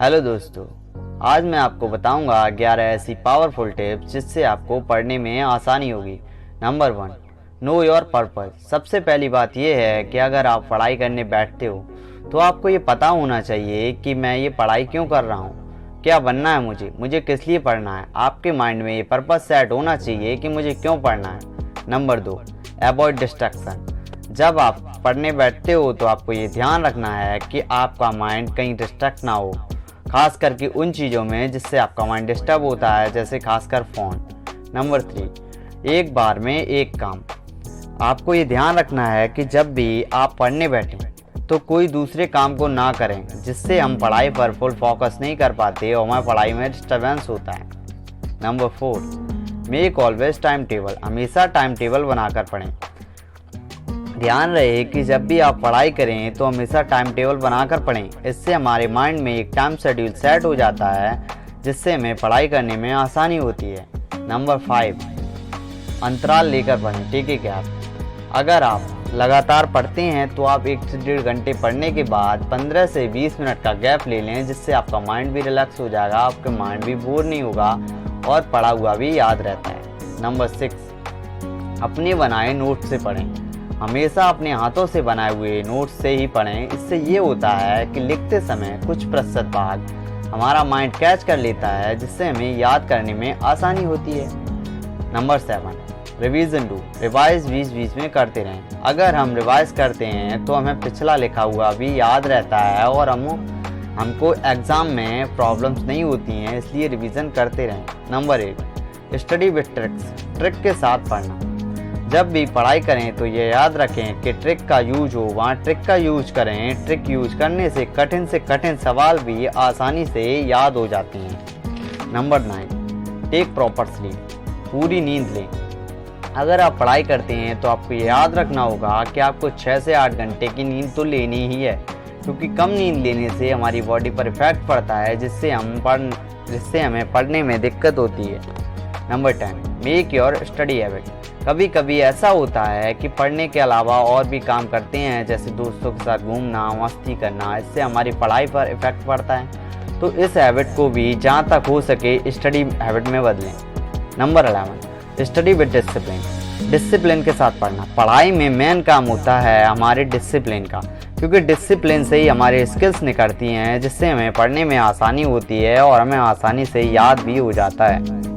Hello दोस्तों, आज मैं आपको बताऊंगा 11 ऐसी पावरफुल टिप्स जिससे आपको पढ़ने में आसानी होगी। Number 1, know your purpose. सबसे पहली बात यह है कि अगर आप पढ़ाई करने बैठते हो तो आपको ये पता होना चाहिए कि मैं ये पढ़ाई क्यों कर रहा हूँ, क्या बनना है मुझे किस लिए पढ़ना है। आपके माइंड में ये पर्पस सेट होना चाहिए कि मुझे क्यों पढ़ना है। Number 2, avoid distraction. जब आप पढ़ने बैठते हो तो आपको ये ध्यान रखना है कि आपका माइंड कहीं डिस्ट्रैक्ट ना हो, खास करके उन चीज़ों में जिससे आपका माइंड डिस्टर्ब होता है, जैसे खासकर फ़ोन। नंबर 3, एक बार में एक काम। आपको ये ध्यान रखना है कि जब भी आप पढ़ने बैठें तो कोई दूसरे काम को ना करें, जिससे हम पढ़ाई पर फुल फोकस नहीं कर पाते और हमारी पढ़ाई में डिस्टर्बेंस होता है। Number 4, make always time table. हमेशा टाइम टेबल बनाकर पढ़ें। ध्यान रहे कि जब भी आप पढ़ाई करें तो हमेशा टाइम टेबल बनाकर पढ़ें। इससे हमारे माइंड में एक टाइम शेड्यूल सेट हो जाता है, जिससे हमें पढ़ाई करने में आसानी होती है। नंबर 5, अंतराल लेकर पढ़ें, टेक ए गैप। अगर आप लगातार पढ़ते हैं तो आप 1 से 1.5 घंटे पढ़ने के बाद 15 से 20 मिनट का गैप ले लें, जिससे आपका माइंड भी रिलैक्स हो जाएगा, आपका माइंड भी बोर नहीं होगा और पढ़ा हुआ भी याद रहता है। नंबर 6, अपने बनाए नोट से पढ़ें। हमेशा अपने हाथों से बनाए हुए नोट्स से ही पढ़ें। इससे ये होता है कि लिखते समय कुछ प्रतिशत भाग हमारा माइंड कैच कर लेता है, जिससे हमें याद करने में आसानी होती है। Number 7, revision do. रिवाइज बीच बीच में करते रहें। अगर हम रिवाइज करते हैं तो हमें पिछला लिखा हुआ भी याद रहता है और हमको एग्ज़ाम में प्रॉब्लम्स नहीं होती हैं, इसलिए रिवीजन करते रहें। Number 8, study with tricks. Trick के साथ पढ़ना। जब भी पढ़ाई करें तो ये याद रखें कि ट्रिक का यूज हो वहाँ ट्रिक का यूज करें। ट्रिक यूज करने से कठिन सवाल भी आसानी से याद हो जाते हैं। Number 9, take proper sleep. पूरी नींद लें। अगर आप पढ़ाई करते हैं तो आपको ये याद रखना होगा कि आपको 6 से 8 घंटे की नींद तो लेनी ही है, क्योंकि कम नींद लेने से हमारी बॉडी पर इफेक्ट पड़ता है, जिससे हमें पढ़ने में दिक्कत होती है। Number 10, make your study habit. कभी कभी ऐसा होता है कि पढ़ने के अलावा और भी काम करते हैं, जैसे दोस्तों के साथ घूमना, मस्ती करना। इससे हमारी पढ़ाई पर इफेक्ट पड़ता है, तो इस हैबिट को भी जहाँ तक हो सके स्टडी हैबिट में बदलें। Number 11, study with discipline. Discipline के साथ पढ़ना। पढ़ाई में मेन काम होता है हमारे डिसिप्लिन का, क्योंकि डिसिप्लिन से ही हमारे स्किल्स निकलती हैं, जिससे हमें पढ़ने में आसानी होती है और हमें आसानी से याद भी हो जाता है।